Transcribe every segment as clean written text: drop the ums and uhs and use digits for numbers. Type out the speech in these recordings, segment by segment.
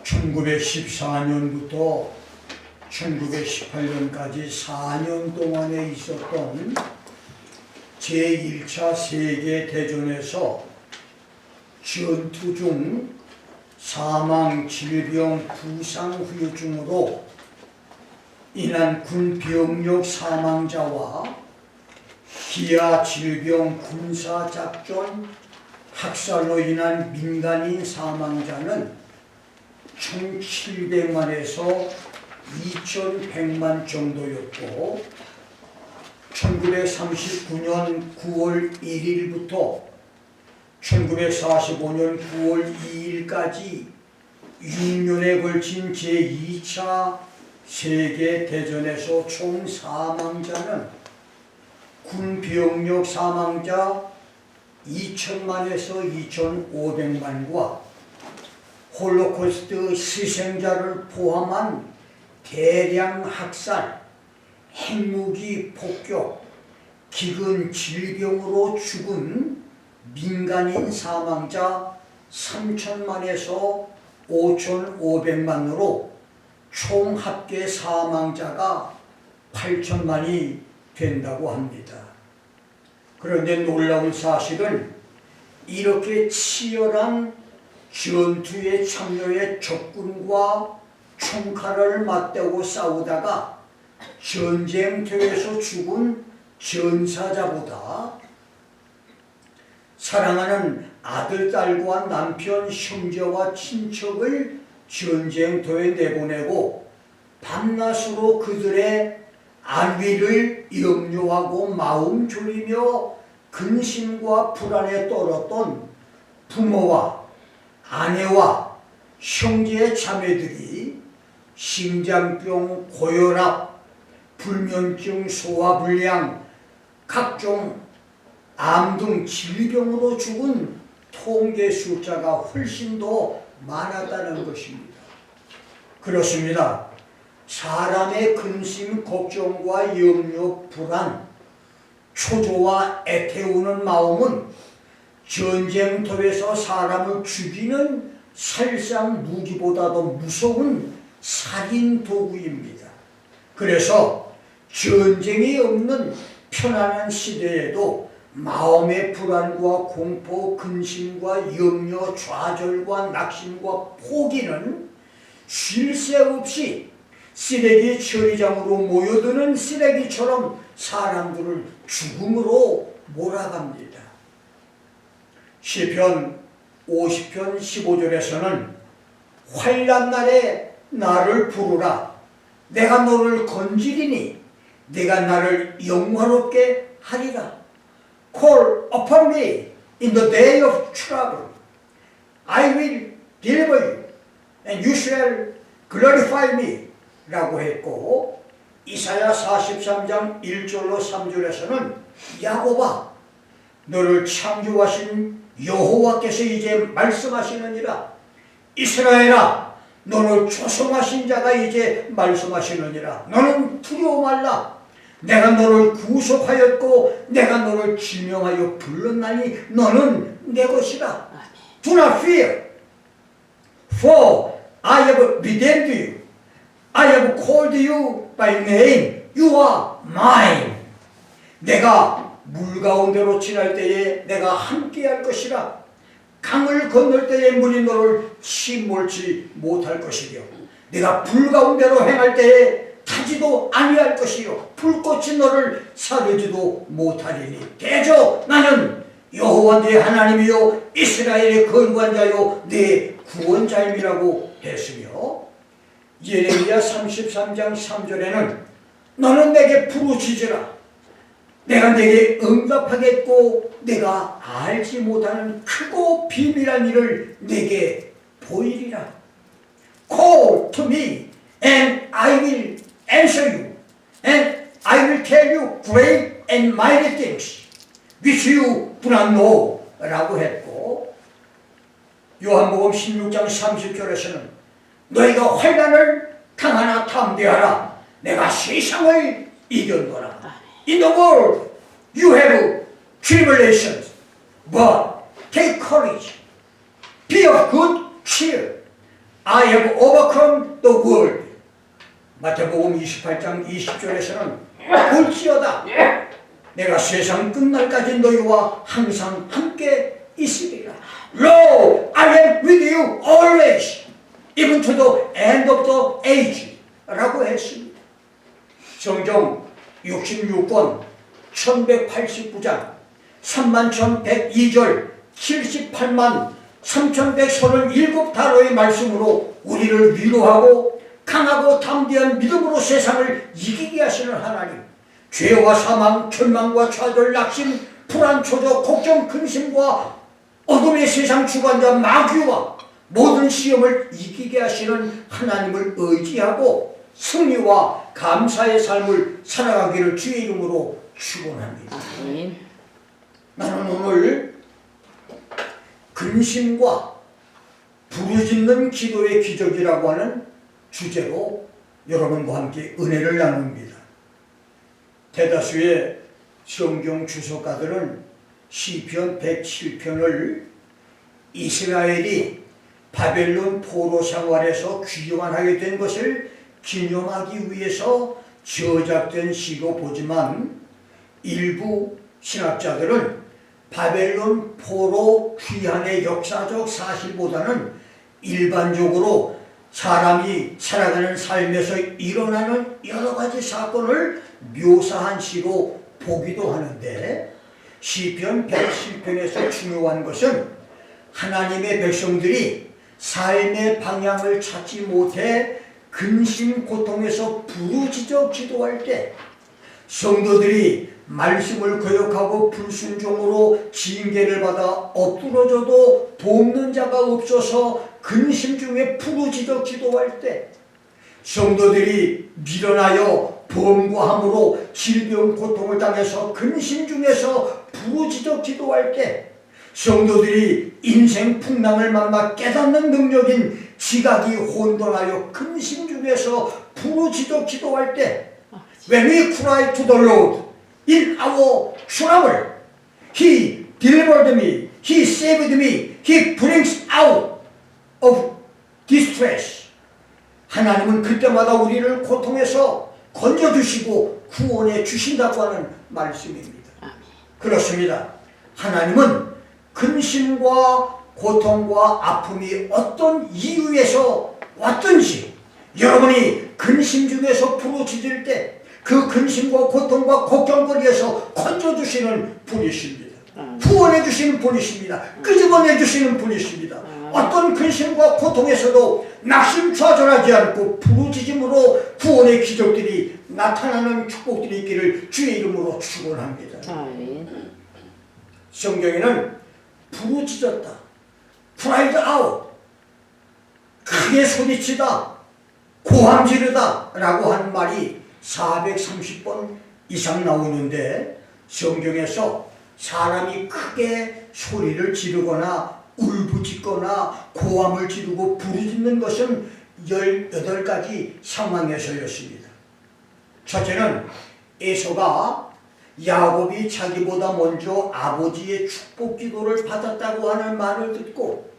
1914년부터 1918년까지 4년 동안에 있었던 제1차 세계대전에서 전투 중 사망, 질병, 부상, 후유증으로 인한 군 병력 사망자와 기아, 질병, 군사작전, 학살로 인한 민간인 사망자는 1,700만에서 2,100만 정도였고 1939년 9월 1일부터 1945년 9월 2일까지 6년에 걸친 제2차 세계대전에서 총 사망자는 군 병력 사망자 2,000만에서 2,500만과 홀로코스트 희생자를 포함한 대량 학살, 핵무기 폭격, 기근 질병으로 죽은 민간인 사망자 3,000만에서 5,500만으로 총 합계 사망자가 8,000만이 된다고 합니다. 그런데 놀라운 사실은 이렇게 치열한 전투에 참여해 적군과 총칼을 맞대고 싸우다가 전쟁터에서 죽은 전사자보다 사랑하는 아들, 딸과 남편, 형제와 친척을 전쟁터에 내보내고 밤낮으로 그들의 안위를 염려하고 마음 졸이며 근심과 불안에 떨었던 부모와 아내와 형제 자매들이 심장병, 고혈압, 불면증, 소화불량, 각종 암 등 질병으로 죽은 통계 숫자가 훨씬 더 많았다는 것입니다. 그렇습니다. 사람의 근심, 걱정과 염려, 불안, 초조와 애태우는 마음은 전쟁터에서 사람을 죽이는 살상 무기보다도 무서운 살인 도구입니다. 그래서 전쟁이 없는 편안한 시대에도 마음의 불안과 공포, 근심과 염려, 좌절과 낙심과 포기는 쉴 새 없이 쓰레기 처리장으로 모여드는 쓰레기처럼 사람들을 죽음으로 몰아갑니다. 시편 50편 15절에서는 환난 날에 나를 부르라. 내가 너를 건지리니 내가 나를 영화롭게 하리라. Call upon me in the day of trouble. I will deliver you and you shall glorify me 라고 했고 이사야 43장 1절로 3절에서는 야곱아 너를 창조하신 여호와께서 이제 말씀하시느니라. 이스라엘아 너를 조성하신 자가 이제 말씀하시느니라. 너는 두려워 말라. 내가 너를 구속하였고 내가 너를 지명하여 불렀나니 너는 내 것이라. Do not fear, for I have redeemed you. I have called you by name. You are mine. 내가 물 가운데로 지날 때에 내가 함께할 것이라. 강을 건널 때에 물이 너를 침몰치 못할 것이며 내가 불 가운데로 행할 때에 타지도 아니할 것이요 불꽃이 너를 사르지도 못하리니 대저 나는 여호와 네 하나님이요 이스라엘의 거룩한 자요 네 구원자임이라고 했으며 예레미야 33장 3절에는 너는 내게 부르짖으라. 내가 내게 응답하겠고 내가 알지 못하는 크고 비밀한 일을 내게 보이리라. Call to me and I will answer you and I will tell you great and mighty things which you do not know 라고 했고 요한복음 16장 30절에서는 너희가 환난을 당하나 담대하라. 내가 세상을 이겼노라. In the world you have tribulations, but take courage. Be of good cheer. I have overcome the world. 마태복음 28장 20절에서는 볼지어다 내가 세상 끝날까지 너희와 항상 함께 있으리라. Lo, I am with you always, even to the end of the age 라고 했습니다. 성경 66권 1189장 31,102절 78만 3,137단어의 말씀으로 우리를 위로하고 강하고 담대한 믿음으로 세상을 이기게 하시는 하나님, 죄와 사망, 절망과 좌절, 낙심, 불안, 초조, 걱정, 근심과 어둠의 세상 주관자 마귀와 모든 시험을 이기게 하시는 하나님을 의지하고 승리와 감사의 삶을 살아가기를 주의 이름으로 축원합니다. 나는 오늘 근심과 부르짖는 기도의 기적이라고 하는 주제로 여러분과 함께 은혜를 나눕니다. 대다수의 성경 주석가들은 시편 107편을 이스라엘이 바벨론 포로 생활에서 귀환하게 된 것을 기념하기 위해서 저작된 시로 보지만 일부 신학자들은 바벨론 포로 귀환의 역사적 사실보다는 일반적으로 사람이 살아가는 삶에서 일어나는 여러 가지 사건을 묘사한 시로 보기도 하는데, 시편 107편에서 중요한 것은 하나님의 백성들이 삶의 방향을 찾지 못해 근심 고통에서 부르짖어 기도할 때 성도들이 말씀을 거역하고 불순종으로 징계를 받아 엎드러져도 돕는 자가 없어서 근심 중에 부르짖어 기도할 때, 성도들이 밀어나여 범과함으로 질병 고통을 당해서 근심 중에서 부르짖어 기도할 때, 성도들이 인생 풍랑을 만나 깨닫는 능력인 지각이 혼돈하여 근심 중에서 부르짖어 기도할 때, When we cry to the Lord in our trouble, He delivered me, He saved me, He brings out of distress. 하나님은 그때마다 우리를 고통에서 건져주시고 구원해 주신다고 하는 말씀입니다. 그렇습니다. 하나님은 근심과 고통과 아픔이 어떤 이유에서 왔든지 여러분이 근심 중에서 부르짖을 때 그 근심과 고통과 걱정거리에서 건져주시는 분이십니다. 구원해 주시는 분이십니다. 끄집어내 주시는 분이십니다. 어떤 근심과 고통에서도 낙심좌절하지 않고 부르짖음으로 구원의 기적들이 나타나는 축복들이 있기를 주의 이름으로 축원합니다. 성경에는 부르짖었다, cried out, 크게 소리치다, 고함 지르다 라고 하는 말이 430번 이상 나오는데, 성경에서 사람이 크게 소리를 지르거나 울부짖거나 고함을 지르고 부르짖는 것은 18가지 상황에서였습니다. 첫째는 에서가 야곱이 자기보다 먼저 아버지의 축복 기도를 받았다고 하는 말을 듣고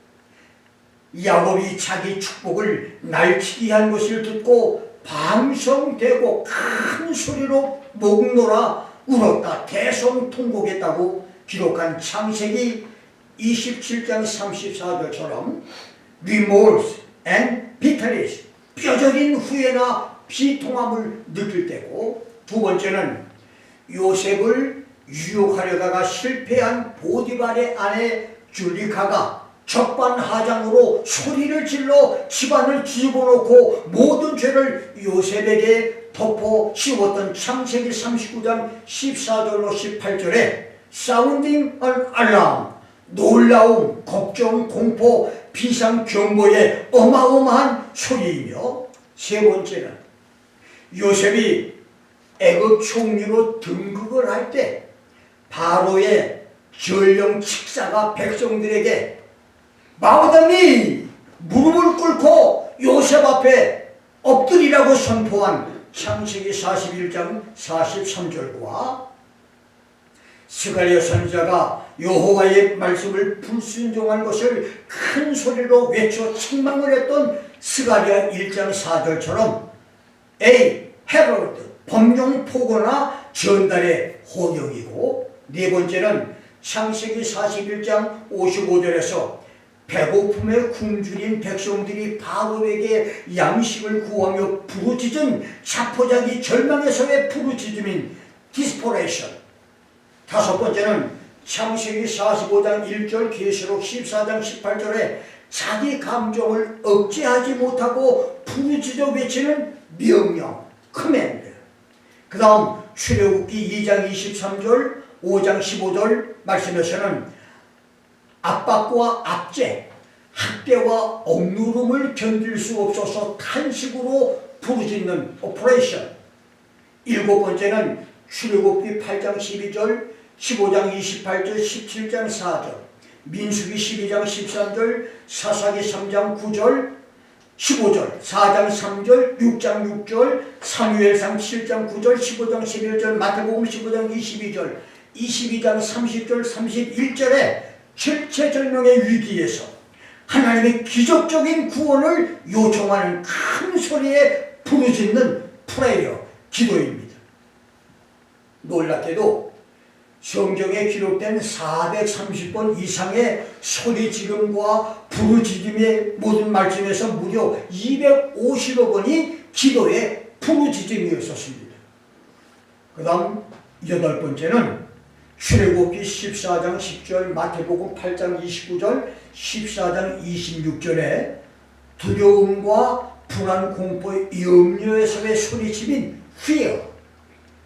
야곱이 자기 축복을 날치기 한 것을 듣고 방성되고 큰 소리로 목 놓아 울었다, 대성통곡했다고 기록한 창세기 27장 34절처럼 remorse and bitterness, 뼈저린 후회나 비통함을 느낄 때고, 두 번째는 요셉을 유혹하려다가 실패한 보디발의 아내 줄리카가 적반하장으로 소리를 질러 집안을 뒤집어놓고 모든 죄를 요셉에게 덮어 씌웠던 창세기 39장 14절로 18절에 Sounding an alarm, 놀라움, 걱정, 공포, 비상 경보의 어마어마한 소리이며, 세 번째는 요셉이 애굽 총리로 등극을 할 때 바로의 전령 칙사가 백성들에게 마우다니 무릎을 꿇고 요셉 앞에 엎드리라고 선포한 창세기 41장 43절과 스가랴 선지자가 여호와의 말씀을 불순종한 것을 큰 소리로 외쳐 책망을 했던 스가랴 1장 4절처럼 A. 헤럴드 범용 포고나 전달의 호경이고, 네 번째는 창세기 41장 55절에서 배고픔에 굶주린 백성들이 바로에게 양식을 구하며 부르짖은 자포자기 절망에서의 부르짖음인 디스포레이션. 다섯 번째는 창세기 45장 1절, 계시록 14장 18절에 자기 감정을 억제하지 못하고 부르짖어 외치는 명령, 커맨드. 그 다음 출애굽기 2장 23절, 5장 15절 말씀에서는 압박과 압제, 학대와 억누름을 견딜 수 없어서 탄식으로 부르짖는 오퍼레이션. 일곱 번째는 출애굽기 8장 12절, 15장 28절, 17장 4절, 민수기 12장 13절, 사사기 3장 9절, 15절, 4장 3절, 6장 6절, 사무엘상 7장 9절, 15장 11절, 마태복음 15장 22절, 22장 30절, 31절에 절체절명의 위기에서 하나님의 기적적인 구원을 요청하는 큰 소리에 부르짖는 프레이어, 기도입니다. 놀랍게도 성경에 기록된 430번 이상의 소리지름과 부르짖음의 모든 말씀에서 무려 250여 번이 기도의 부르짖음이었습니다. 그 다음 여덟 번째는 출애굽기 14장 10절, 마태복음 8장 29절, 14장 26절에 두려움과 불안, 공포의 염려에서의 소리침인 fear.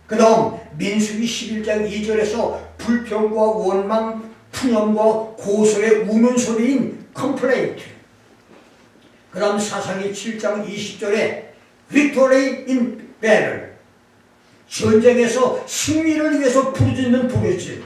그 다음 민수기 11장 2절에서 불평과 원망, 푸념과 고소의 우는 소리인 complaint. 그 다음 사사기 7장 20절에 victory in battle. 전쟁에서 승리를 위해서 부르짖는 부르짖음.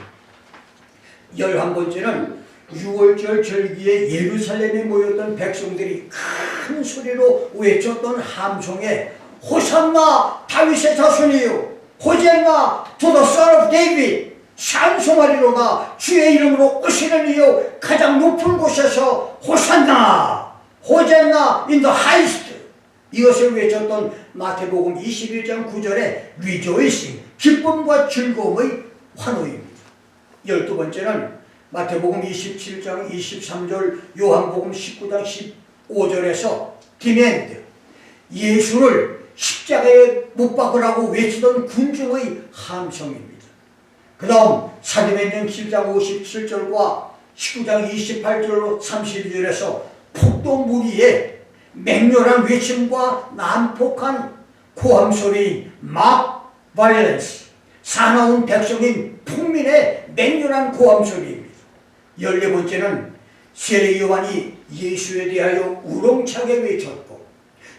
11번째는 6월절 절기에 예루살렘에 모였던 백성들이 큰 소리로 외쳤던 함성에 호산나 다윗의 자손이요, 호산나 to the son of David, 찬송하리로다 주의 이름으로 오시는 이요 가장 높은 곳에서 호산나, 호산나 in the highest. 이것을 외쳤던 마태복음 21장 9절에 rejoicing, 기쁨과 즐거움의 환호입니다. 12번째는 마태복음 27장 23절, 요한복음 19장 15절에서 demand, 예수를 십자가에 못 박으라고 외치던 군중의 함성입니다. 그 다음 사도행전 7장 57절과 19장 28절 32절에서 폭도 무리에 맹렬한 외침과 난폭한 고함소리인 mock violence, 사나운 백성인 풍민의 맹렬한 고함소리입니다. 14번째는 세례 요한이 예수에 대하여 우렁차게 외쳤고,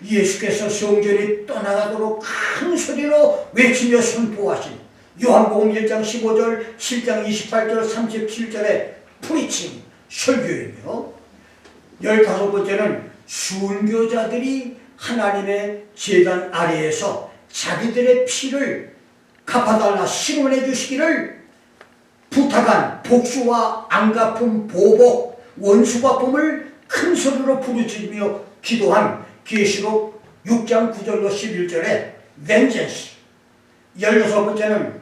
예수께서 성전에 떠나가도록 큰 소리로 외치며 선포하신 요한복음 1장 15절, 7장 28절, 37절의 프리칭, 설교이며, 15번째는 순교자들이 하나님의 제단 아래에서 자기들의 피를 갚아달라 신원해 주시기를 부탁한 복수와 안갚음, 보복, 원수갚음을 큰 소리로 부르짖으며 기도한 계시록 6장 9절로 11절에 vengeance. 16번째는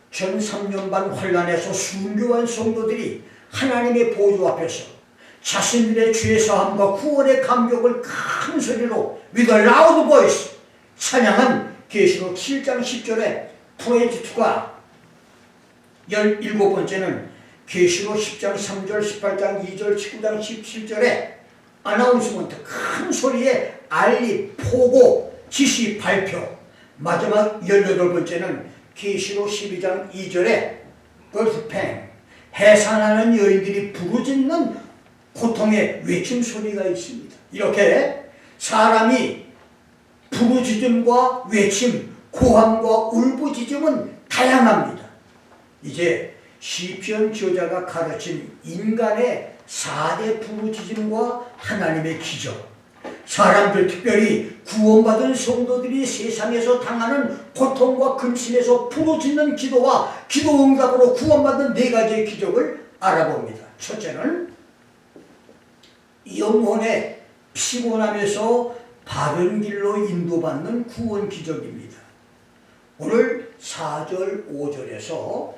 전 3년 반 환란에서 순교한 성도들이 하나님의 보좌 앞에서 자신들의 죄사함과 구원의 감격을 큰 소리로 with a loud voice 찬양한 계시록 7장 10절에 praise to God. 17번째는 계시록 10장 3절, 18장 2절, 19장 17절에 아나운스먼트, 큰 소리에 알림, 포고, 지시, 발표. 마지막 18번째는 계시록 12장 2절에 birth pain, 해산하는 여인들이 부르짖는 고통의 외침 소리가 있습니다. 이렇게 사람이 부르짖음과 외침, 고함과 울부짖음은 다양합니다. 이제 시편 저자가 가르친 인간의 4대 부르짖음과 하나님의 기적, 사람들 특별히 구원받은 성도들이 세상에서 당하는 고통과 근심에서 부르짖는 기도와 기도 응답으로 구원받는 4가지의 기적을 알아봅니다. 첫째는 영혼의 피곤함에서 바른 길로 인도받는 구원 기적입니다. 오늘 4절 5절에서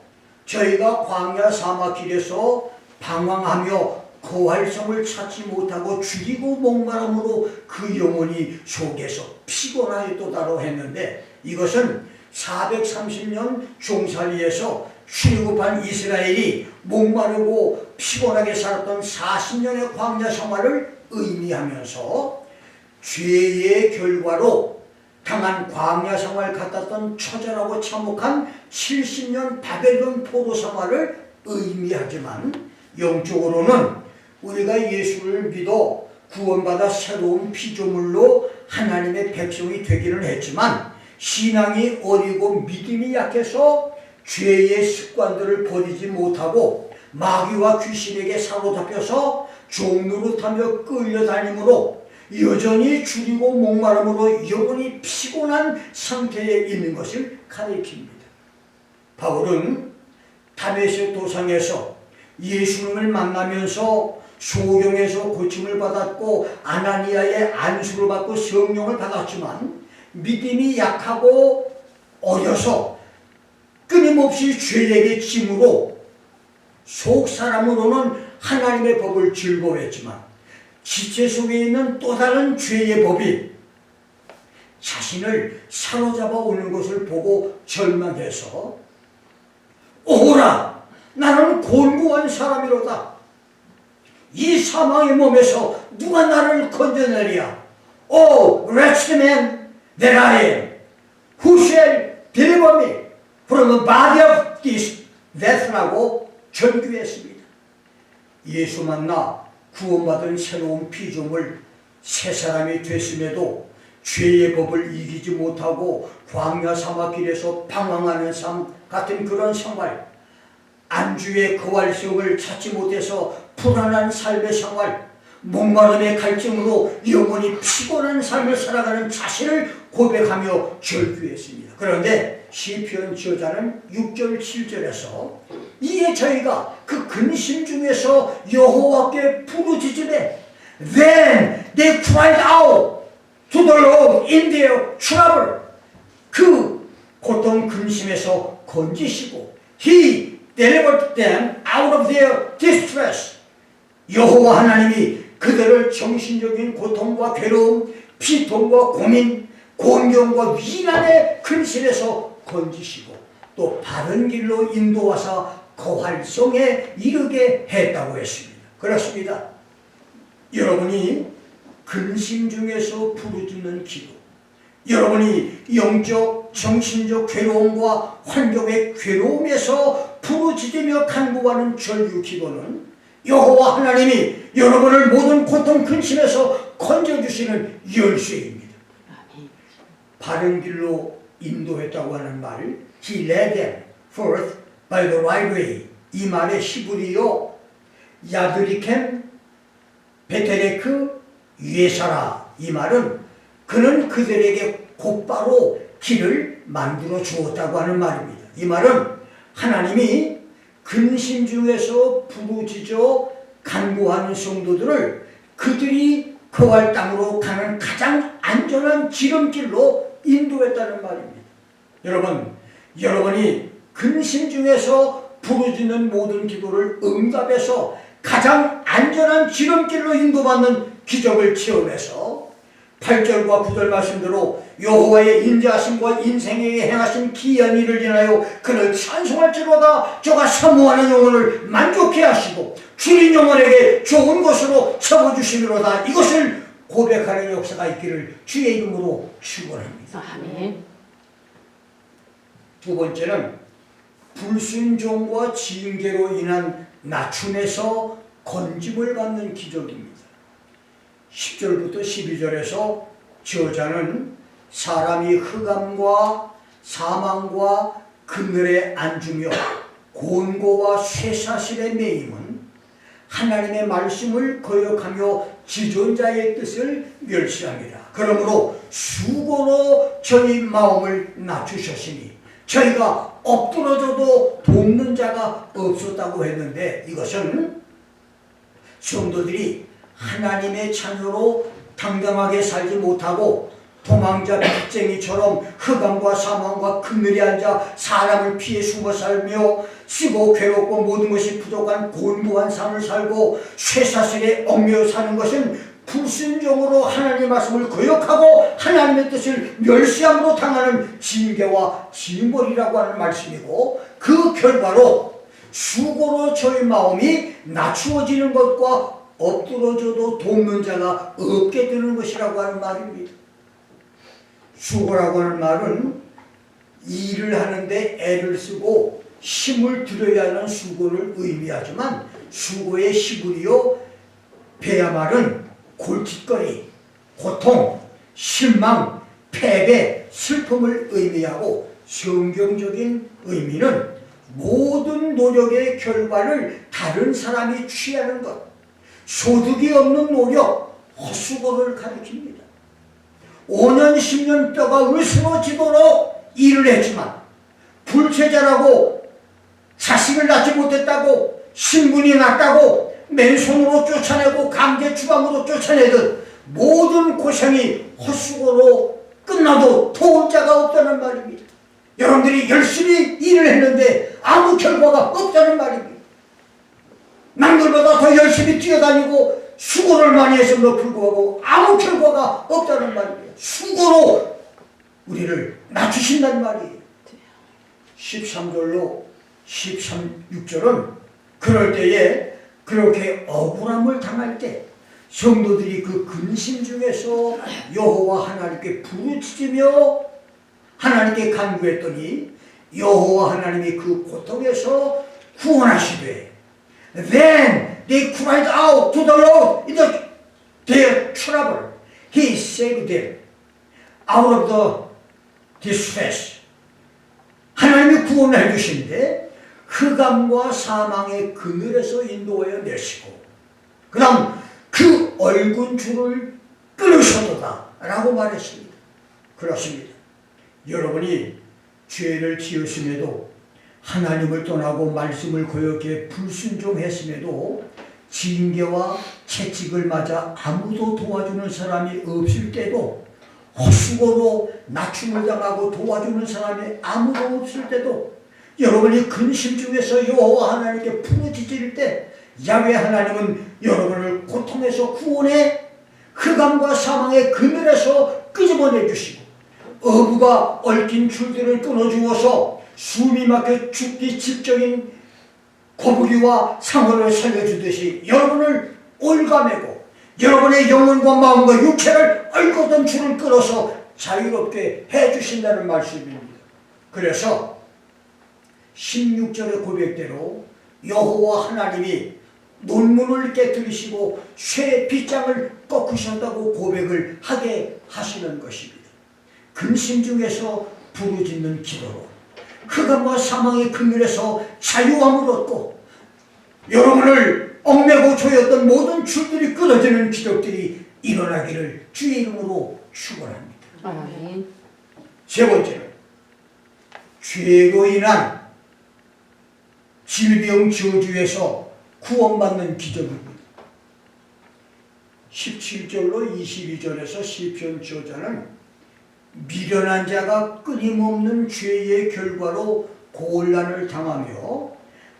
저희가 광야 사막길에서 방황하며 거활성을 찾지 못하고 죽이고 목마름으로 그 영혼이 속에서 피곤하였도다라고 했는데, 이것은 430년 종살이에서 출애굽한 이스라엘이 목마르고 피곤하게 살았던 40년의 광야 생활을 의미하면서 죄의 결과로 당한 광야 생활 같았던 처절하고 참혹한 70년 바벨론 포로 생활을 의미하지만, 영적으로는 우리가 예수를 믿어 구원받아 새로운 피조물로 하나님의 백성이 되기는 했지만, 신앙이 어리고 믿음이 약해서 죄의 습관들을 버리지 못하고 마귀와 귀신에게 사로잡혀서 종노릇하며 끌려다니므로 여전히 줄이고 목마름으로 영혼이 피곤한 상태에 있는 것을 가리킵니다. 바울은 다메섹 도상에서 예수님을 만나면서 소경에서 고침을 받았고 아나니아의 안수를 받고 성령을 받았지만, 믿음이 약하고 어려서 끊임없이 죄에게 짐으로 속 사람으로는 하나님의 법을 즐거워했지만, 지체 속에 있는 또 다른 죄의 법이 자신을 사로잡아 오는 것을 보고 절망해서 오호라, 나는 곤고한 사람이로다. 이 사망의 몸에서 누가 나를 건져내리야. O wretched man that I am, who shall deliver me from the body of this death라고 전규했습니다. 예수 만나 구원받은 새로운 피조물 새 사람이 됐음에도 죄의 법을 이기지 못하고 광야 사막길에서 방황하는 삶 같은 그런 생활, 안주의 거활성을 찾지 못해서 불안한 삶의 생활, 목마름의 갈증으로 영원히 피곤한 삶을 살아가는 자신을 고백하며 절규했습니다. 그런데 시편 저자는 6절 7절에서 이에 저희가 그 근심 중에서 여호와께 부르짖으되 then they cried out to the Lord in their trouble. 그 고통 근심에서 건지시고 He delivered them out of their distress. 여호와 하나님이 그들을 정신적인 고통과 괴로움, 피통과 고민, 곤경과 위난의 근심에서 건지시고 또 바른 길로 인도하사 거활성에 이르게 했다고 했습니다. 그렇습니다. 여러분이 근심 중에서 부르짖는 기도, 여러분이 영적, 정신적 괴로움과 환경의 괴로움에서 부르짖으며 간구하는 절규 기도는 여호와 하나님이 여러분을 모든 고통 근심에서 건져주시는 열쇠입니다. 바른 길로 인도했다고 하는 말, He led them forth by the right way. 이 말의 히브리어 야드리켐 베테레크 예사라. 이 말은 그는 그들에게 곧바로 길을 만들어 주었다고 하는 말입니다. 이 말은 하나님이 근심 중에서 부르짖어 간구하는 성도들을 그들이 거할 땅으로 가는 가장 안전한 지름길로 인도했다는 말입니다. 여러분, 여러분이 근심 중에서 부르짖는 모든 기도를 응답해서 가장 안전한 지름길로 인도받는 기적을 체험해서 8절과 9절 말씀대로 여호와의 인자하심과 인생에게 행하신 기이한 일을 인하여 그를 찬송할지로다. 저가 사모하는 영혼을 만족해 하시고 주인 영혼에게 좋은 것으로 채워주시리로다. 이것을 고백하는 역사가 있기를 주의 이름으로 축원합니다. 아멘. 두 번째는 불순종과 징계로 인한 낮춤에서 건짐을 받는 기적입니다. 10절부터 12절에서 저자는 사람이 흑암과 사망과 그늘에 앉으며 곤고와 쇠사슬에 매임은 하나님의 말씀을 거역하며 지존자의 뜻을 멸시합니다. 그러므로 수고로 저희 마음을 낮추셨으니 저희가 엎드러져도 돕는 자가 없었다고 했는데, 이것은 성도들이 하나님의 자녀로 당당하게 살지 못하고 도망자 빚쟁이처럼 흑암과 사망과 그늘에 앉아 사람을 피해 숨어 살며 쓰고 괴롭고 모든 것이 부족한 곤고한 삶을 살고 쇠사슬에 얽매여 사는 것은 불순종으로 하나님의 말씀을 거역하고 하나님의 뜻을 멸시함으로 당하는 징계와 징벌이라고 하는 말씀이고, 그 결과로 수고로 저희 마음이 낮추어지는 것과 엎드러져도 돕는 자가 없게 되는 것이라고 하는 말입니다. 수고라고 하는 말은 일을 하는데 애를 쓰고 힘을 들여야 하는 수고를 의미하지만, 수고의 시부리요 배야 말은 골칫거리, 고통, 실망, 패배, 슬픔을 의미하고, 성경적인 의미는 모든 노력의 결과를 다른 사람이 취하는 것, 소득이 없는 노력, 헛수고를 가리킵니다. 5년 10년 뼈가 으스러지도록 일을 했지만 불체자라고 자식을 낳지 못했다고 신분이 낮다고 맨손으로 쫓아내고 강제 추방으로 쫓아내듯 모든 고생이 헛수고로 끝나도 도울 자가 없다는 말입니다. 여러분들이 열심히 일을 했는데 아무 결과가 없다는 말입니다. 남들보다 더 열심히 뛰어다니고 수고를 많이 했음에도 불구하고 아무 결과가 없다는 말입니다. 수고로 우리를 낮추신다는 말이에요. 13절로 16절은 그럴 때에 그렇게 억울함을 당할 때 성도들이 그 근심 중에서 여호와 하나님께 부르짖으며 하나님께 간구했더니 여호와 하나님이 그 고통에서 구원하시되, Then they cried out to the Lord in their trouble. He saved them out of the distress. 하나님이 구원을 해주시는데 흑암과 사망의 그늘에서 인도하여 내시고, 그 다음 그 얼군 줄을 끊으셔도다 라고 말했습니다. 그렇습니다. 여러분이 죄를 지으심에도 하나님을 떠나고 말씀을 거역해 불순종했음에도 징계와 채찍을 맞아 아무도 도와주는 사람이 없을 때도, 헛수고로 낮춤을 당하고 도와주는 사람이 아무도 없을 때도 여러분이 근심 중에서 여호와 하나님께 부르짖을 때 야훼 하나님은 여러분을 고통에서 구원해 흑암과 사망의 그늘에서 끄집어내 주시고, 어부가 얽힌 줄들을 끊어주어서 숨이 막혀 죽기 직전인 거북이와 상어를 살려주듯이 여러분을 올가매고 여러분의 영혼과 마음과 육체를 얽었던 줄을 끊어서 자유롭게 해주신다는 말씀입니다. 그래서 16절의 고백대로 여호와 하나님이 논문을 깨뜨리시고 쇠 빗장을 꺾으셨다고 고백을 하게 하시는 것입니다. 근심 중에서 부르짖는 기도로 흑암과 사망의 그늘에서 자유함을 얻고 여러분을 얽매고 조였던 모든 줄들이 끊어지는 기적들이 일어나기를 주의 이름으로 축원합니다. 아멘. 세 번째는 죄로 인한 질병 저주에서 구원받는 기적입니다. 17절로 22절에서 시편 저자는 미련한 자가 끊임없는 죄의 결과로 곤란을 당하며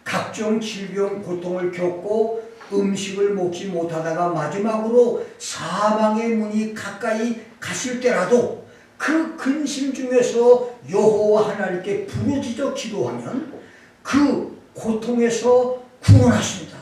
각종 질병 고통을 겪고 음식을 먹지 못하다가 마지막으로 사망의 문이 가까이 갔을 때라도 그 근심 중에서 여호와 하나님께 부르짖어 기도하면 그 고통에서 구원하십니다.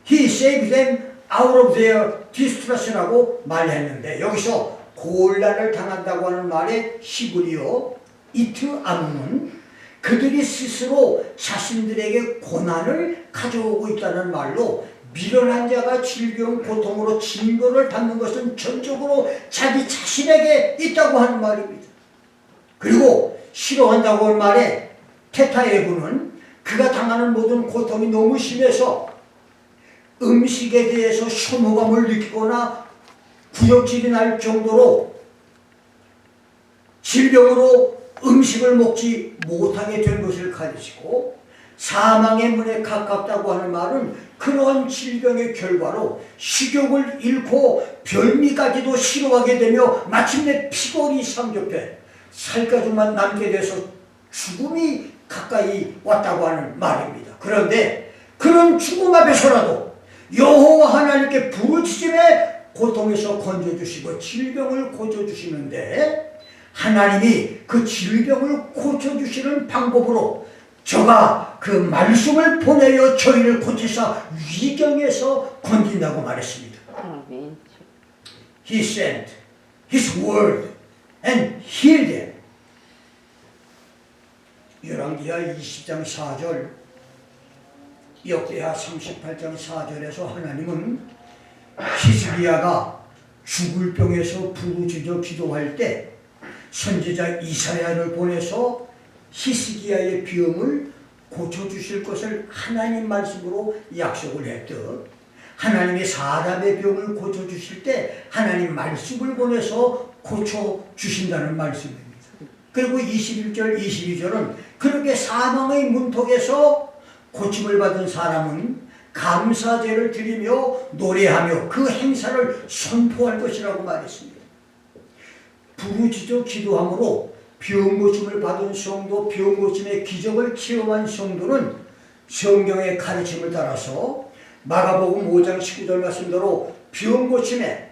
He saved them out of their distress라고 말했는데, 여기서 곤란을 당한다고 하는 말의 히브리어 이트 아문은 그들이 스스로 자신들에게 고난을 가져오고 있다는 말로, 미련한 자가 질병 고통으로 징벌을 받는 것은 전적으로 자기 자신에게 있다고 하는 말입니다. 그리고 싫어한다고 하는 말에 테타에브는 그가 당하는 모든 고통이 너무 심해서 음식에 대해서 혐오감을 느끼거나 구역질이 날 정도로 질병으로 음식을 먹지 못하게 된 것을 가르치고, 사망의 문에 가깝다고 하는 말은 그러한 질병의 결과로 식욕을 잃고 별미까지도 싫어하게 되며 마침내 피골이 상접해 살가죽만 남게 돼서 죽음이 가까이 왔다고 하는 말입니다. 그런데 그런 죽음 앞에서라도 여호와 하나님께 부르짖음에 고통에서 건져주시고 질병을 고쳐주시는데, 하나님이 그 질병을 고쳐주시는 방법으로 저가 그 말씀을 보내어 저희를 고치사 위경에서 건진다고 말했습니다. He sent His word and healed them. 열왕기하 20장 4절, 역대하 38장 4절에서 하나님은 히스기야가 죽을 병에서 부르짖어 기도할 때 선지자 이사야를 보내서 히스기야의 병을 고쳐주실 것을 하나님 말씀으로 약속을 했듯, 하나님이 사람의 병을 고쳐주실 때 하나님 말씀을 보내서 고쳐주신다는 말씀입니다. 그리고 21절, 22절은 그렇게 사망의 문턱에서 고침을 받은 사람은 감사제를 드리며 노래하며 그 행사를 선포할 것이라고 말했습니다. 부르짖어 기도함으로 병 고침을 받은 성도, 병 고침의 기적을 체험한 성도는 성경의 가르침을 따라서 마가복음 5장 19절 말씀대로 병 고침에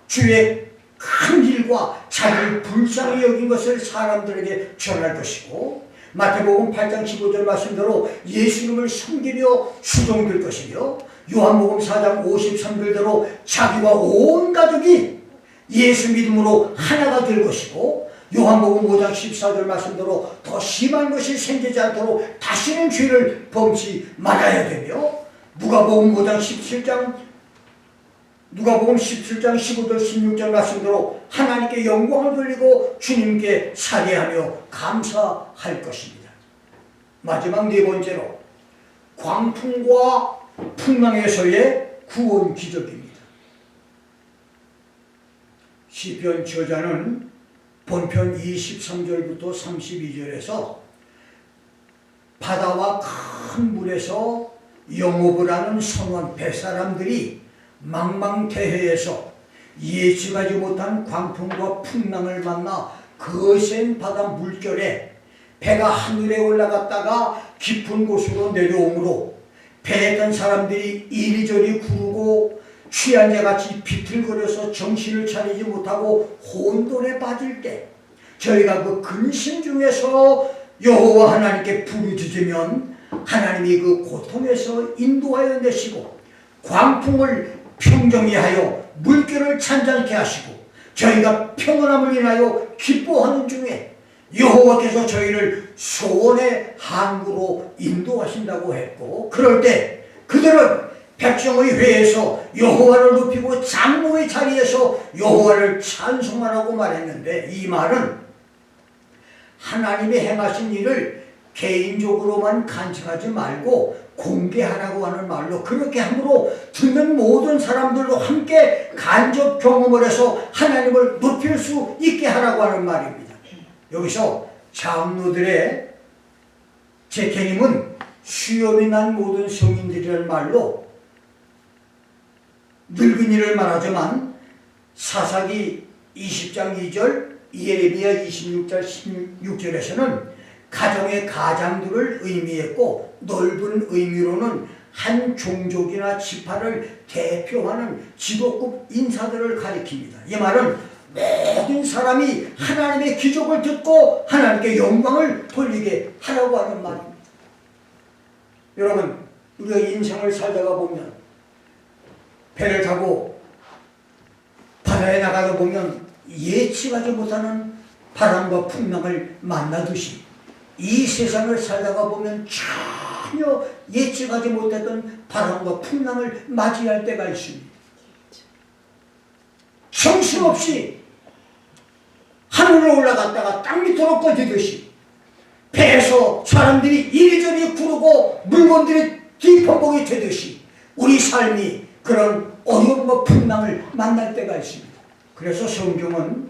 주의 큰 일과 자기를 불쌍히 여긴 것을 사람들에게 전할 것이고, 마태복음 8장 15절 말씀대로 예수님을 섬기며 수종될 것이며, 요한복음 4장 53절대로 자기와 온 가족이 예수 믿음으로 하나가 될 것이고, 요한복음 5장 14절 말씀대로 더 심한 것이 생기지 않도록 다시는 죄를 범치 말아야 되며, 누가복음 17장 15절 16절 말씀대로 하나님께 영광을 돌리고 주님께 살해하며 감사할 것입니다. 마지막 네 번째로 광풍과 풍랑에서의 구원 기적입니다. 시편 저자는 본편 23절부터 32절에서 바다와 큰 물에서 영업을 하는 선원 뱃사람들이 망망대해에서 예측하지 못한 광풍과 풍랑을 만나 거센 바다 물결에 배가 하늘에 올라갔다가 깊은 곳으로 내려오므로 배에 탔던 사람들이 이리저리 구르고 취한 자같이 비틀거려서 정신을 차리지 못하고 혼돈에 빠질 때, 저희가 그 근심 중에서 여호와 하나님께 부르짖으면 하나님이 그 고통에서 인도하여 내시고 광풍을 평정히 하여 물결을 찬잔케 하시고 저희가 평온함을 인하여 기뻐하는 중에 여호와께서 저희를 소원의 항구로 인도하신다고 했고, 그럴 때 그들은 백성의 회에서 여호와를 높이고 장로의 자리에서 여호와를 찬송하라고 말했는데, 이 말은 하나님이 행하신 일을 개인적으로만 간직하지 말고 공개하라고 하는 말로, 그렇게 함으로 듣는 모든 사람들도 함께 간접 경험을 해서 하나님을 높일 수 있게 하라고 하는 말입니다. 여기서 장로들의 책행임은 수염이 난 모든 성인들이라는 말로 늙은이를 말하지만 사사기 20장 2절, 예레미야 26장 16절에서는 가정의 가장들을 의미했고, 넓은 의미로는 한 종족이나 지파를 대표하는 지도급 인사들을 가리킵니다. 이 말은 모든 사람이 하나님의 기적을 듣고 하나님께 영광을 돌리게 하라고 하는 말입니다. 여러분, 우리가 인생을 살다가 보면 배를 타고 바다에 나가다 보면 예측하지 못하는 바람과 풍랑을 만나듯이 이 세상을 살다가 보면 전혀 예측하지 못했던 바람과 풍랑을 맞이할 때가 있습니다. 정신없이 하늘로 올라갔다가 땅 밑으로 꺼지듯이 배에서 사람들이 이리저리 구르고 물건들이 뒤퍼벅이 되듯이 우리 삶이 그런 어려움과 풍랑을 만날 때가 있습니다. 그래서 성경은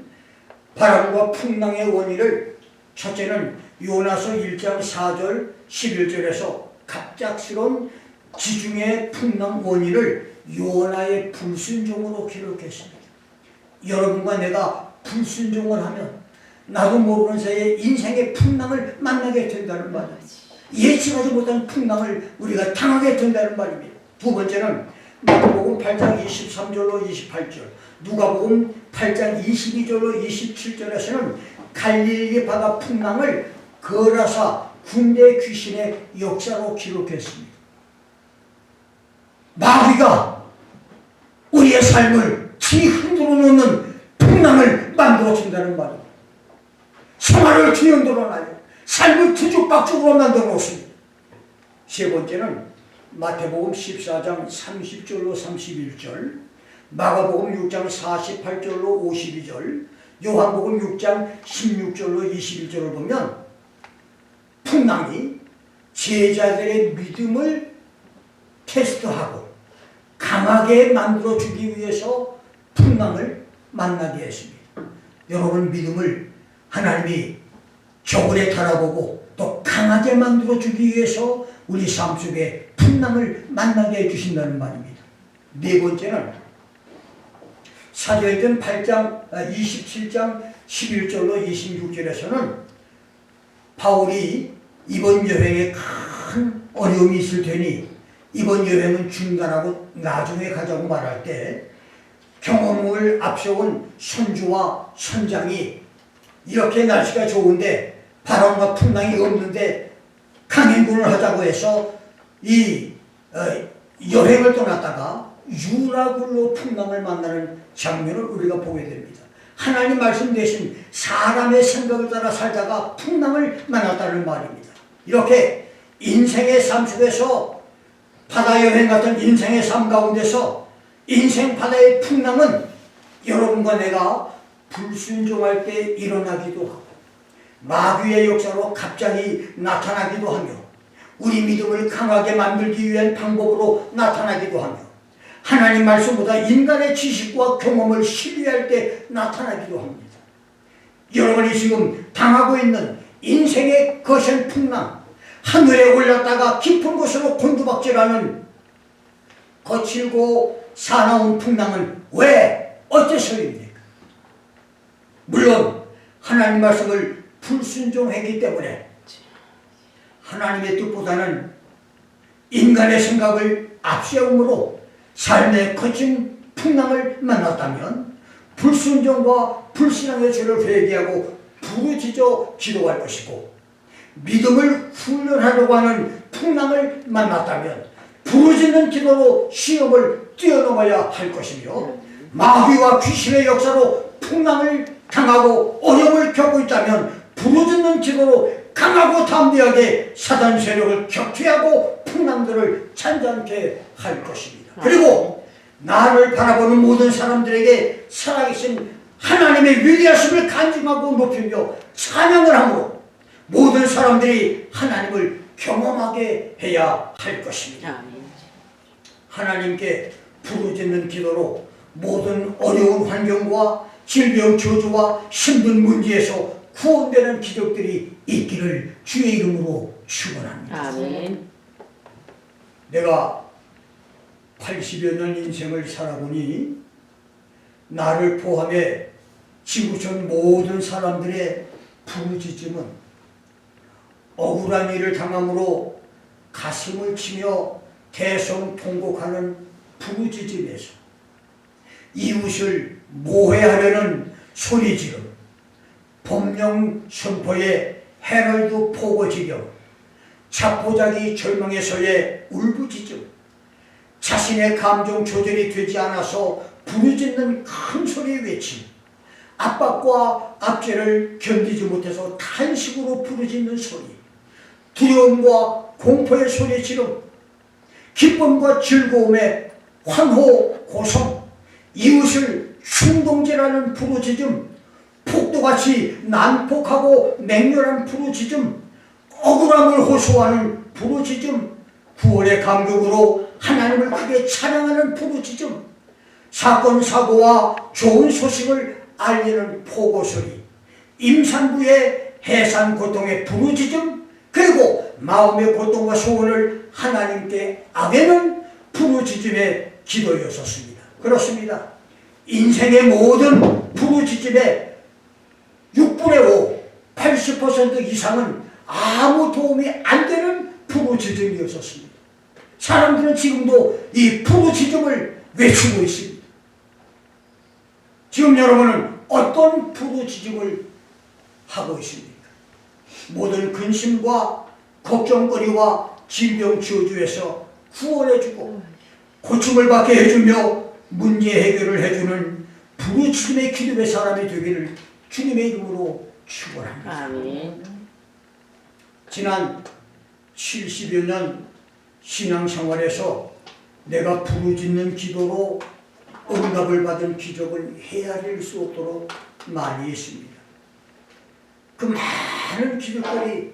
바람과 풍랑의 원인을 첫째는 요나서 1장 4절 11절에서 갑작스러운 지중해 풍랑 원인을 요나의 불순종으로 기록했습니다. 여러분과 내가 불순종을 하면 나도 모르는 사이에 인생의 풍랑을 만나게 된다는 말입니다. 예측하지 못한 풍랑을 우리가 당하게 된다는 말입니다. 두 번째는 마태복음 8장 23절로 28절, 누가복음 8장 22절로 27절에서는 갈릴리 바다 풍랑을 거라사 군대 귀신의 역사로 기록했습니다. 마귀가 우리의 삶을 지 흔들어 놓는 풍랑을 만들어준다는 말입니다. 생활을 뒤흔들어놔요. 삶을 뒤죽박죽으로 만들어 놓습니다. 세 번째는 마태복음 14장 30절로 31절, 마가복음 6장 48절로 52절, 요한복음 6장 16절로 21절을 보면 풍랑이 제자들의 믿음을 테스트하고 강하게 만들어주기 위해서 풍랑을 만나게 했습니다. 여러분 믿음을 하나님이 겨울에 달아보고 또 강하게 만들어주기 위해서 우리 삶 속에 풍랑을 만나게 해주신다는 말입니다. 네 번째는 사도행전 27장 11절로 26절에서는 바울이 이번 여행에 큰 어려움이 있을 테니 이번 여행은 중단하고 나중에 가자고 말할 때 경험을 앞세운 선주와 선장이 이렇게 날씨가 좋은데 바람과 풍랑이 없는데 강행군을 하자고 해서 이 여행을 떠났다가 유라굴로 풍랑을 만나는 장면을 우리가 보게 됩니다. 하나님 말씀 대신 사람의 생각을 따라 살다가 풍랑을 만났다는 말입니다. 이렇게 인생의 삶 속에서 바다 여행 같은 인생의 삶 가운데서 인생 바다의 풍랑은 여러분과 내가 불순종할 때 일어나기도 하고 마귀의 역사로 갑자기 나타나기도 하며 우리 믿음을 강하게 만들기 위한 방법으로 나타나기도 하며 하나님 말씀보다 인간의 지식과 경험을 신뢰할 때 나타나기도 합니다. 여러분이 지금 당하고 있는 인생의 거센 풍랑, 하늘에 올랐다가 깊은 곳으로 곤두박질하는 거칠고 사나운 풍랑은 왜 어째서입니까? 물론 하나님 말씀을 불순종했기 때문에 하나님의 뜻보다는 인간의 생각을 앞세움으로 삶의 거친 풍랑을 만났다면 불순종과 불신앙의 죄를 회개하고 부르짖어 기도할 것이고 믿음을 훈련하려고 하는 풍랑을 만났다면 부르짖는 기도로 시험을 뛰어넘어야 할 것이며 마귀와 귀신의 역사로 풍랑을 당하고 어려움을 겪고 있다면 부르짖는 기도로 강하고 담대하게 사단 세력을 격퇴하고 풍랑들을 잔잔케 할 것입니다. 그리고 나를 바라보는 모든 사람들에게 살아계신 하나님의 위대하심을 간증하고 높이며 찬양을 함으로 모든 사람들이 하나님을 경험하게 해야 할 것입니다. 하나님께 부르짖는 기도로 모든 어려운 환경과 질병 저주와 힘든 문제에서 구원되는 기적들이 있기를 주의 이름으로 축원합니다. 아멘. 내가 80여 년 인생을 살아보니 나를 포함해 지구촌 모든 사람들의 부르짖음은 억울한 일을 당함으로 가슴을 치며 대성통곡하는 부르짖음에서 이웃을 모해하려는 소리지름, 법령 선포의 헤럴드 포고지경, 자포자기 절망에서의 울부짖음, 자신의 감정 조절이 되지 않아서 부르짖는 큰 소리의 외침, 압박과 압제를 견디지 못해서 탄식으로 부르짖는 소리, 두려움과 공포의 소리지름, 기쁨과 즐거움의 환호, 고성, 이웃을 충동질하는 부르짖음, 폭도같이 난폭하고 맹렬한 부르짖음, 억울함을 호소하는 부르짖음, 구원의 감격으로 하나님을 크게 찬양하는 부르짖음, 사건 사고와 좋은 소식을 알리는 포고소리, 임산부의 해산 고통의 부르짖음, 그리고 마음의 고통과 소원을 하나님께 아뢰는 부르짖음의 기도였었습니다. 그렇습니다. 인생의 모든 부르짖음의 6분의 5, 80% 이상은 아무 도움이 안 되는 부르짖음이었었습니다. 사람들은 지금도 이 부르짖음을 외치고 있습니다. 지금 여러분은 어떤 부르짖음을 하고 있습니까? 모든 근심과 걱정거리와 질병 저주에서 구원해주고 고침을 받게 해주며 문제 해결을 해주는 부르짖음의 기도의 사람이 되기를 주님의 이름으로 축원합니다. 아멘. 지난 70여 년 신앙생활에서 내가 부르짖는 기도로 응답을 받은 기적을 헤아릴 수 없도록 많이 했습니다. 그 많은 기적들이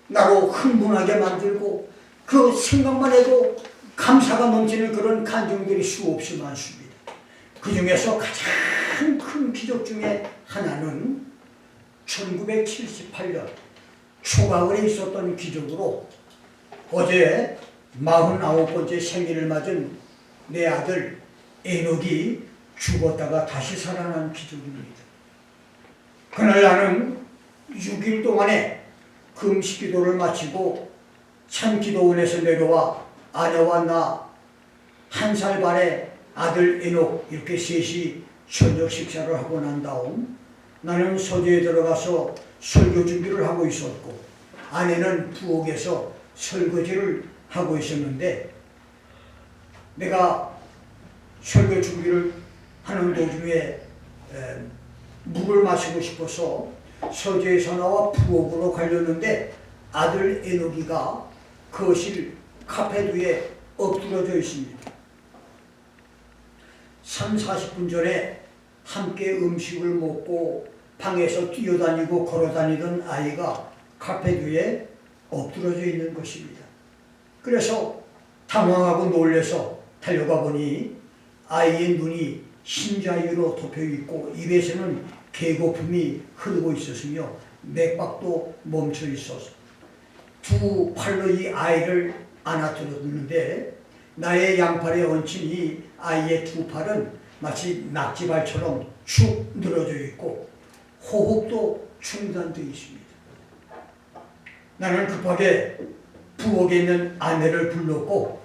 나로 흥분하게 만들고 그 생각만 해도 감사가 넘치는 그런 감정들이 수없이 많습니다. 그 중에서 가장 큰 기적 중에 하나는 1978년 초가을에 있었던 기적으로 어제 49번째 생일을 맞은 내 아들 에녹이 죽었다가 다시 살아난 기적입니다. 그날 나는 6일 동안에 금식 기도를 마치고 참기도원에서 내려와 아내와 나 1살 반의 아들 에녹 이렇게 셋이 저녁 식사를 하고 난 다음 나는 서재에 들어가서 설교 준비를 하고 있었고 아내는 부엌에서 설거지를 하고 있었는데 내가 설교 준비를 하는 도중에 물을 마시고 싶어서 서재에서 나와 부엌으로 가려는데 아들 에녹이가 거실 카펫 위에 엎드러져 있습니다. 30-40분 전에 함께 음식을 먹고 방에서 뛰어다니고 걸어다니던 아이가 카펫 위에 엎드러져 있는 것입니다. 그래서 당황하고 놀라서 달려가 보니 아이의 눈이 흰자위로 덮여있고 입에서는 개거품이 흐르고 있었으며 맥박도 멈춰 있어서 두 팔로 이 아이를 안아들었는데 나의 양팔에 얹힌 이 아이의 두 팔은 마치 낙지발처럼 축 늘어져 있고 호흡도 중단되어 있습니다. 나는 급하게 부엌에 있는 아내를 불렀고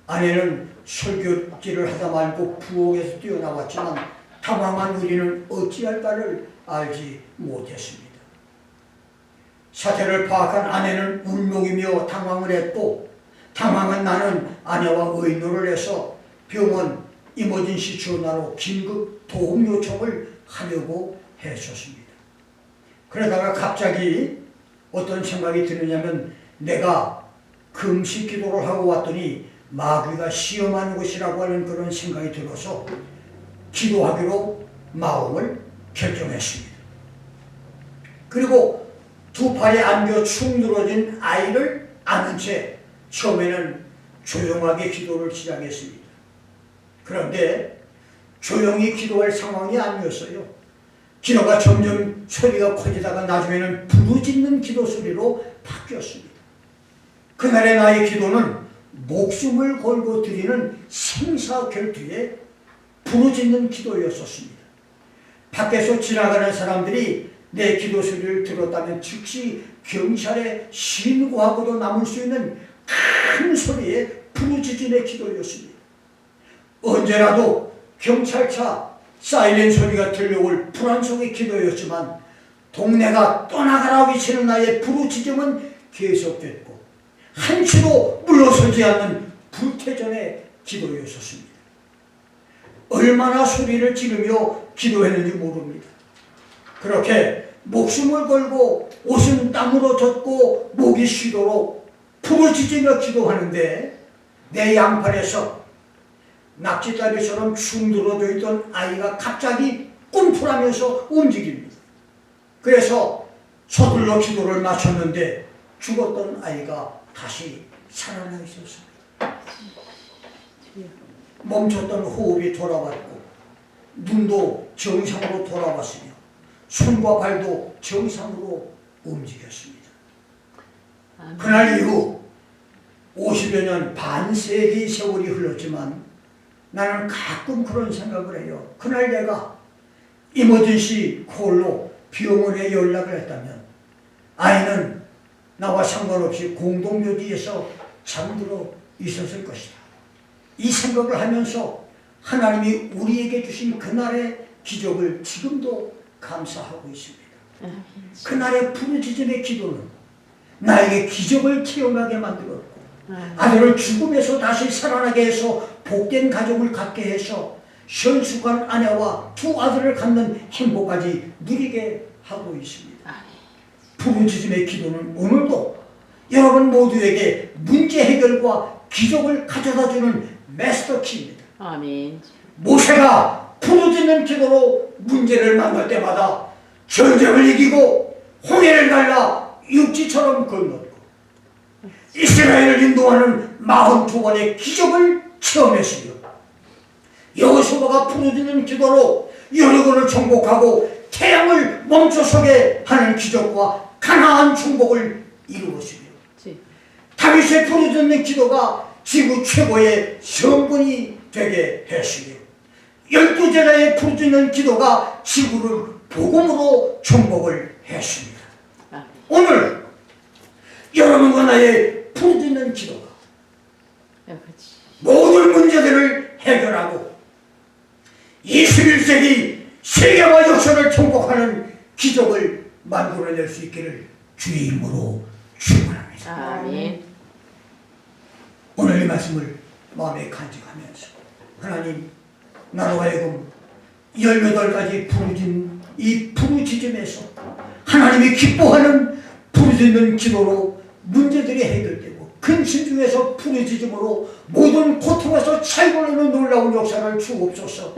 아내는 설교지를 하다 말고 부엌에서 뛰어나왔지만 당황한 우리는 어찌할 바를 알지 못했습니다. 사태를 파악한 아내는 울먹이며 당황을 했고 당황한 나는 아내와 의논을 해서 병원 이머전시 전화로 긴급 도움 요청을 하려고 했었습니다. 그러다가 갑자기 어떤 생각이 드느냐면 내가 금식 기도를 하고 왔더니 마귀가 시험하는 것이라고 하는 그런 생각이 들어서 기도하기로 마음을 결정했습니다. 그리고 두 팔에 안겨 축 늘어진 아이를 안은 채 처음에는 조용하게 기도를 시작했습니다. 그런데 조용히 기도할 상황이 아니었어요. 기도가 점점 소리가 커지다가 나중에는 부르짖는 기도 소리로 바뀌었습니다. 그날의 나의 기도는 목숨을 걸고 드리는 생사결투의 부르짖는 기도였었습니다. 밖에서 지나가는 사람들이 내 기도 소리를 들었다면 즉시 경찰에 신고하고도 남을 수 있는 큰 소리의 부르짖음의 기도였습니다. 언제라도 경찰차 사이렌 소리가 들려올 불안 속의 기도였지만 동네가 떠나가라 외치는 나의 부르짖음은 계속됐고 한치도 물러서지 않는 불태전의 기도였었습니다. 얼마나 소리를 지르며 기도했는지 모릅니다. 그렇게 목숨을 걸고 옷은 땀으로 젖고 목이 쉬도록 부르짖으며 기도하는데 내 양팔에서 낙지다리처럼 축 늘어져 있던 아이가 갑자기 꿈틀하면서 움직입니다. 그래서 서둘러 기도를 마쳤는데 죽었던 아이가 다시 살아나 있었습니다. 멈췄던 호흡이 돌아왔고 눈도 정상으로 돌아왔으며 손과 발도 정상으로 움직였습니다. 아멘. 그날 이후 50여 년 반세기 세월이 흘렀지만 나는 가끔 그런 생각을 해요. 그날 내가 이머전시 콜로 병원에 연락을 했다면 아이는 나와 상관없이 공동묘지에서 잠들어 있었을 것이다. 이 생각을 하면서 하나님이 우리에게 주신 그날의 기적을 지금도 감사하고 있습니다. 그날의 부르짖음의 기도는 나에게 기적을 체험하게 만들었고 아들을 죽음에서 다시 살아나게 해서 복된 가족을 갖게 해서 현숙한 아내와 두 아들을 갖는 행복까지 누리게 하고 있습니다. 부르짖음의 기도는 오늘도 여러분 모두에게 문제 해결과 기적을 가져다주는 마스터키입니다. 아멘. 모세가 부르짖는 기도로 문제를 만날 때마다 전쟁을 이기고 홍해를 갈라 육지처럼 건넜고 이스라엘을 인도하는 42번의 기적을 체험했으며 여호수아가 부르짖는 기도로 여리고를 정복하고 태양을 멈춰서게 하는 기적과 가나안 정복을 이루었으며 다윗의 부르짖는 기도가 지구 최고의 성군이 되게 했으며 12제자의 부르짖는 기도가 지구를 복음으로 정복을 했습니다. 오늘 여러분과 나의 부르짖는 기도가 모든 문제들을 해결하고 21세기 세계와 역사를 정복하는 기적을 만들어낼 수 있기를 주의 이름으로 축원합니다. 아멘. 오늘 이 말씀을 마음에 간직하면서 하나님 나로 하여금 18가지 부르짖는 이 부르짖음에서 하나님이 기뻐하는 부르짖는 기도로 문제들이 해결되고 근심 중에서 부르짖음으로 모든 고통에서 차이고내는 놀라운 역사를 주옵소서.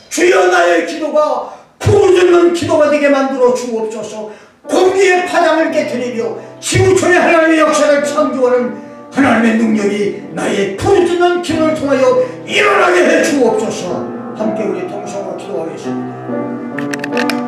주여 나의 기도가 부르짖는 기도가 되게 만들어 주옵소서. 공기의 파장을 깨트리며 지구촌의 하나님의 역사를 창조하는 하나님의 능력이 나의 부르짖는 기도를 통하여 일어나게 해 주옵소서. 함께 우리 동성으로 기도하겠습니다.